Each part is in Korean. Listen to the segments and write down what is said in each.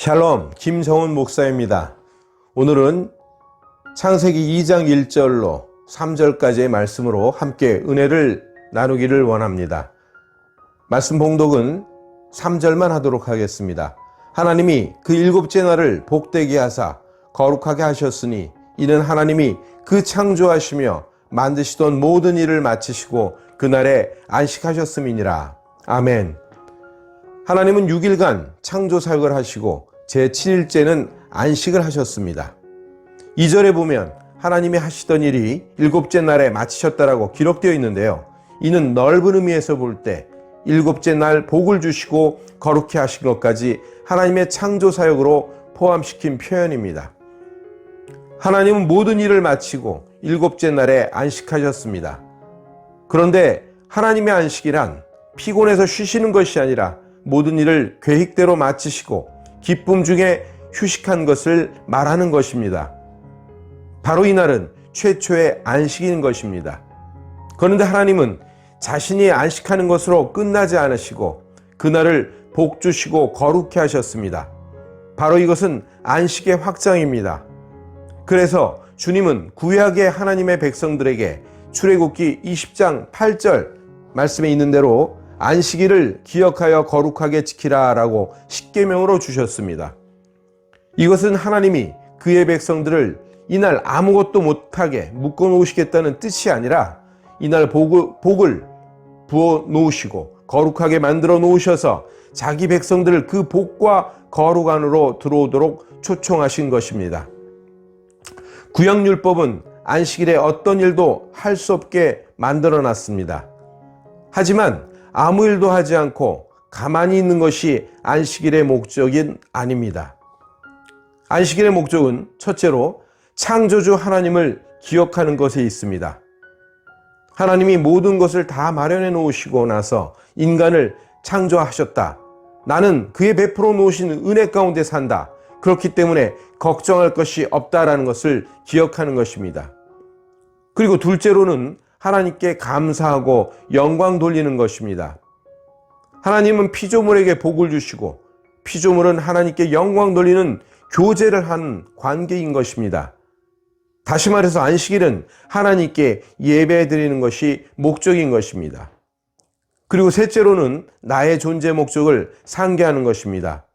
샬롬, 김성훈 목사입니다. 오늘은 창세기 2장 1절로 3절까지의 말씀으로 함께 은혜를 나누기를 원합니다. 말씀 봉독은 3절만 하도록 하겠습니다. 하나님이 그 일곱째 날을 복되게 하사 거룩하게 하셨으니 이는 하나님이 그 창조하시며 만드시던 모든 일을 마치시고 그날에 안식하셨음이니라. 아멘. 하나님은 6일간 창조 사역을 하시고 제7일째는 안식을 하셨습니다. 2절에 보면 하나님이 하시던 일이 일곱째 날에 마치셨다라고 기록되어 있는데요. 이는 넓은 의미에서 볼 때 일곱째 날 복을 주시고 거룩히 하신 것까지 하나님의 창조 사역으로 포함시킨 표현입니다. 하나님은 모든 일을 마치고 일곱째 날에 안식하셨습니다. 그런데 하나님의 안식이란 피곤해서 쉬시는 것이 아니라 모든 일을 계획대로 마치시고 기쁨 중에 휴식한 것을 말하는 것입니다. 바로 이 날은 최초의 안식인 것입니다. 그런데 하나님은 자신이 안식하는 것으로 끝나지 않으시고 그날을 복 주시고 거룩히 하셨습니다. 바로 이것은 안식의 확장입니다. 그래서 주님은 구약의 하나님의 백성들에게 출애굽기 20장 8절 말씀에 있는 대로 안식일을 기억하여 거룩하게 지키라 라고 십계명으로 주셨습니다. 이것은 하나님이 그의 백성들을 이날 아무것도 못하게 묶어 놓으시겠다는 뜻이 아니라 이날 복을 부어 놓으시고 거룩하게 만들어 놓으셔서 자기 백성들을 그 복과 거룩 안으로 들어오도록 초청하신 것입니다. 구약율법은 안식일에 어떤 일도 할 수 없게 만들어 놨습니다. 하지만 아무 일도 하지 않고 가만히 있는 것이 안식일의 목적은 아닙니다. 안식일의 목적은 첫째로 창조주 하나님을 기억하는 것에 있습니다. 하나님이 모든 것을 다 마련해 놓으시고 나서 인간을 창조하셨다. 나는 그의 베풀어 놓으신 은혜 가운데 산다. 그렇기 때문에 걱정할 것이 없다라는 것을 기억하는 것입니다. 그리고 둘째로는 하나님께 감사하고 영광 돌리는 것입니다. 하나님은 피조물에게 복을 주시고 피조물은 하나님께 영광 돌리는 교제를 하는 관계인 것입니다. 다시 말해서 안식일은 하나님께 예배 드리는 것이 목적인 것입니다. 그리고 셋째로는 나의 존재 목적을 상기하는 것입니다.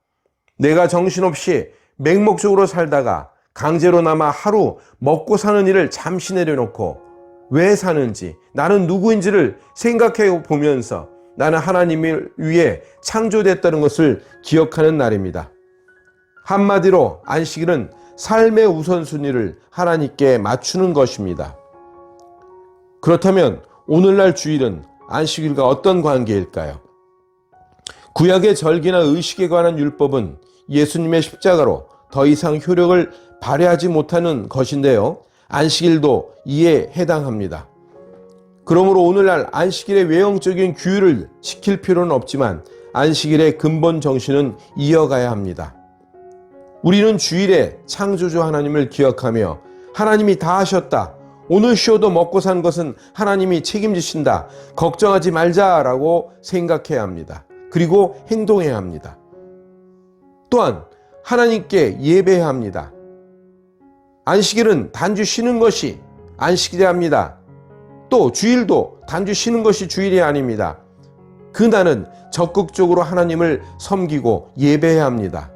내가 정신없이 맹목적으로 살다가 강제로 남아 하루 먹고 사는 일을 잠시 내려놓고 왜 사는지, 나는 누구인지를 생각해 보면서 나는 하나님을 위해 창조됐다는 것을 기억하는 날입니다. 한마디로 안식일은 삶의 우선순위를 하나님께 맞추는 것입니다. 그렇다면 오늘날 주일은 안식일과 어떤 관계일까요? 구약의 절기나 의식에 관한 율법은 예수님의 십자가로 더 이상 효력을 발휘하지 못하는 것인데요. 안식일도 이에 해당합니다. 그러므로 오늘날 안식일의 외형적인 규율을 지킬 필요는 없지만 안식일의 근본 정신은 이어가야 합니다. 우리는 주일에 창조주 하나님을 기억하며 하나님이 다 하셨다. 오늘 쉬어도 먹고 산 것은 하나님이 책임지신다. 걱정하지 말자라고 생각해야 합니다. 그리고 행동해야 합니다. 또한 하나님께 예배해야 합니다. 안식일은 단지 쉬는 것이 안식일이 합니다. 또 주일도 단지 쉬는 것이 주일이 아닙니다. 그날은 적극적으로 하나님을 섬기고 예배해야 합니다.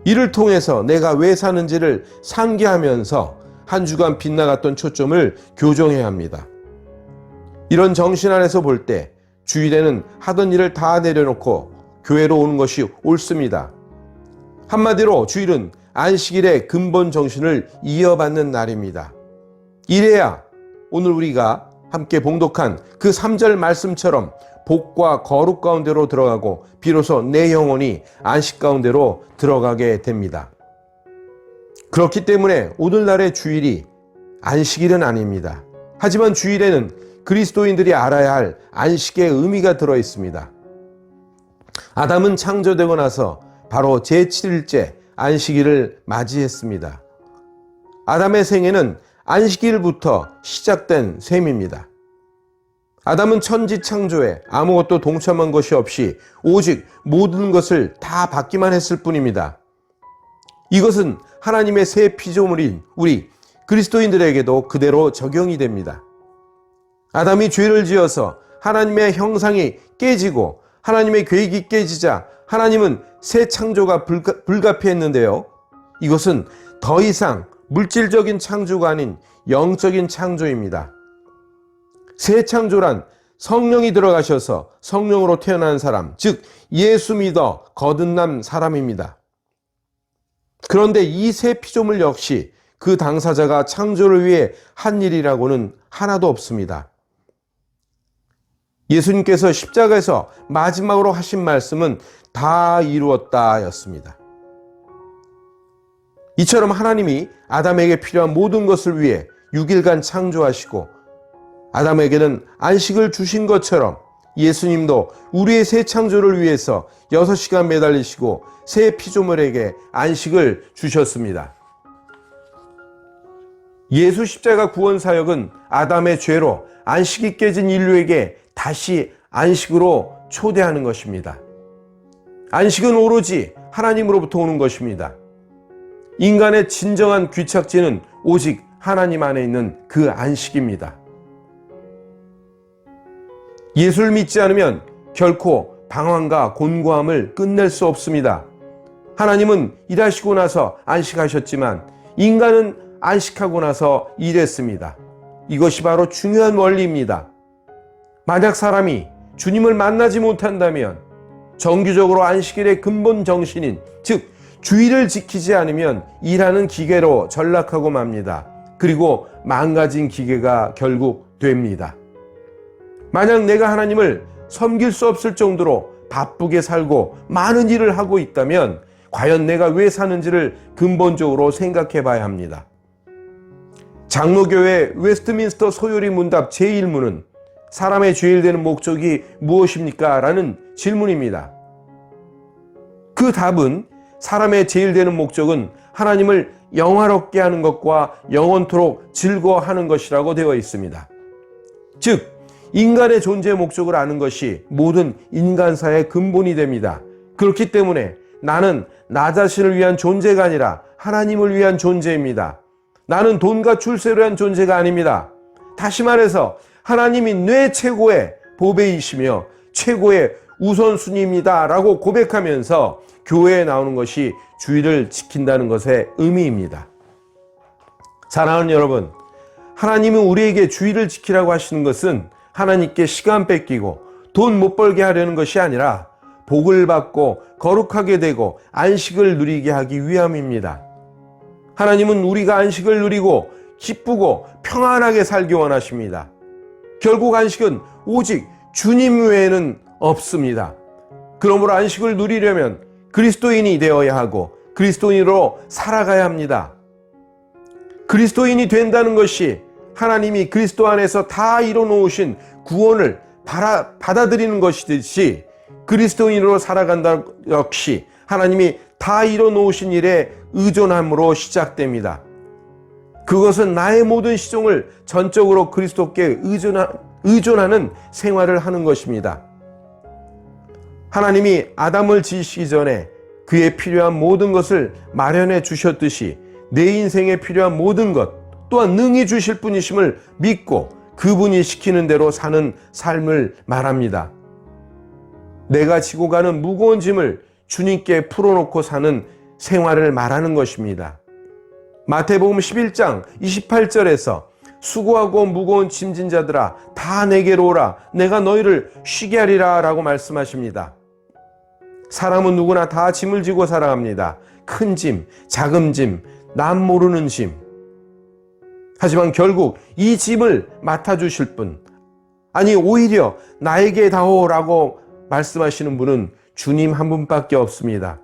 이를 통해서 내가 왜 사는지를 상기하면서 한 주간 빗나갔던 초점을 교정해야 합니다. 이런 정신 안에서 볼 때 주일에는 하던 일을 다 내려놓고 교회로 오는 것이 옳습니다. 한마디로 주일은 안식일의 근본 정신을 이어받는 날입니다. 이래야 오늘 우리가 함께 봉독한 그 3절 말씀처럼 복과 거룩 가운데로 들어가고 비로소 내 영혼이 안식 가운데로 들어가게 됩니다. 그렇기 때문에 오늘날의 주일이 안식일은 아닙니다. 하지만 주일에는 그리스도인들이 알아야 할 안식의 의미가 들어 있습니다. 아담은 창조되고 나서 바로 제7일째 안식일을 맞이했습니다. 아담의 생애는 안식일부터 시작된 셈입니다. 아담은 천지 창조에 아무것도 동참한 것이 없이 오직 모든 것을 다 받기만 했을 뿐입니다. 이것은 하나님의 새 피조물인 우리 그리스도인들에게도 그대로 적용이 됩니다. 아담이 죄를 지어서 하나님의 형상이 깨지고 하나님의 계획이 깨지자 하나님은 새 창조가 불가피했는데요. 이것은 더 이상 물질적인 창조가 아닌 영적인 창조입니다. 새 창조란 성령이 들어가셔서 성령으로 태어난 사람, 즉 예수 믿어 거듭난 사람입니다. 그런데 이 새 피조물 역시 그 당사자가 창조를 위해 한 일이라고는 하나도 없습니다. 예수님께서 십자가에서 마지막으로 하신 말씀은 다 이루었다 였습니다. 이처럼 하나님이 아담에게 필요한 모든 것을 위해 6일간 창조하시고 아담에게는 안식을 주신 것처럼 예수님도 우리의 새 창조를 위해서 6시간 매달리시고 새 피조물에게 안식을 주셨습니다. 예수 십자가 구원 사역은 아담의 죄로 안식이 깨진 인류에게 다시 안식으로 초대하는 것입니다. 안식은 오로지 하나님으로부터 오는 것입니다. 인간의 진정한 귀착지는 오직 하나님 안에 있는 그 안식입니다. 예수를 믿지 않으면 결코 방황과 곤고함을 끝낼 수 없습니다. 하나님은 일하시고 나서 안식하셨지만 인간은 안식하고 나서 일했습니다. 이것이 바로 중요한 원리입니다. 만약 사람이 주님을 만나지 못한다면 정규적으로 안식일의 근본 정신인 즉 주의를 지키지 않으면 일하는 기계로 전락하고 맙니다. 그리고 망가진 기계가 결국 됩니다. 만약 내가 하나님을 섬길 수 없을 정도로 바쁘게 살고 많은 일을 하고 있다면 과연 내가 왜 사는지를 근본적으로 생각해 봐야 합니다. 장로교회 웨스트민스터 소요리 문답 제1문은 사람의 죄일 되는 목적이 무엇입니까? 라는 질문입니다. 그 답은 사람의 제일 되는 목적은 하나님을 영화롭게 하는 것과 영원토록 즐거워하는 것이라고 되어 있습니다. 즉 인간의 존재의 목적을 아는 것이 모든 인간사의 근본이 됩니다. 그렇기 때문에 나는 나 자신을 위한 존재가 아니라 하나님을 위한 존재입니다. 나는 돈과 출세를 위한 존재가 아닙니다. 다시 말해서 하나님이 내 최고의 보배이시며 최고의 우선순위입니다 라고 고백하면서 교회에 나오는 것이 주의를 지킨다는 것의 의미입니다. 사랑하는 여러분, 하나님은 우리에게 주의를 지키라고 하시는 것은 하나님께 시간 뺏기고 돈 못 벌게 하려는 것이 아니라 복을 받고 거룩하게 되고 안식을 누리게 하기 위함입니다. 하나님은 우리가 안식을 누리고 기쁘고 평안하게 살기 원하십니다. 결국 안식은 오직 주님 외에는 없습니다. 그러므로 안식을 누리려면 그리스도인이 되어야 하고 그리스도인으로 살아가야 합니다. 그리스도인이 된다는 것이 하나님이 그리스도 안에서 다 이뤄놓으신 구원을 받아들이는 것이듯이 그리스도인으로 살아간다 역시 하나님이 다 이뤄놓으신 일에 의존함으로 시작됩니다. 그것은 나의 모든 시종을 전적으로 그리스도께 의존하는 생활을 하는 것입니다. 하나님이 아담을 지으시기 전에 그에 필요한 모든 것을 마련해 주셨듯이 내 인생에 필요한 모든 것 또한 능히 주실 분이심을 믿고 그분이 시키는 대로 사는 삶을 말합니다. 내가 지고 가는 무거운 짐을 주님께 풀어놓고 사는 생활을 말하는 것입니다. 마태복음 11장 28절에서 수고하고 무거운 짐진 자들아 다 내게로 오라 내가 너희를 쉬게 하리라 라고 말씀하십니다. 사람은 누구나 다 짐을 지고 살아갑니다. 큰 짐, 작은 짐, 남 모르는 짐. 하지만 결국 이 짐을 맡아주실 분, 아니 오히려 나에게 다오라고 말씀하시는 분은 주님 한 분밖에 없습니다.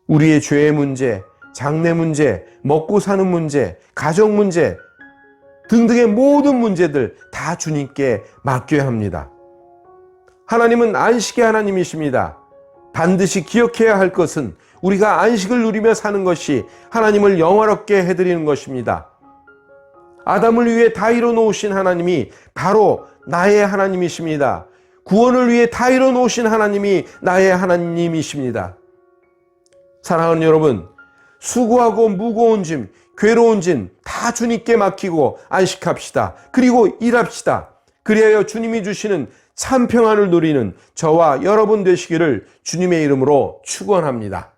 우리의 죄의 문제, 장래 문제, 먹고 사는 문제, 가정 문제 등등의 모든 문제들 다 주님께 맡겨야 합니다. 하나님은 안식의 하나님이십니다. 반드시 기억해야 할 것은 우리가 안식을 누리며 사는 것이 하나님을 영화롭게 해드리는 것입니다. 아담을 위해 다 이뤄놓으신 하나님이 바로 나의 하나님이십니다. 구원을 위해 다 이뤄놓으신 하나님이 나의 하나님이십니다. 사랑하는 여러분, 수고하고 무거운 짐, 괴로운 짐 다 주님께 맡기고 안식합시다. 그리고 일합시다. 그리하여 주님이 주시는 참 평안을 누리는 저와 여러분 되시기를 주님의 이름으로 축원합니다.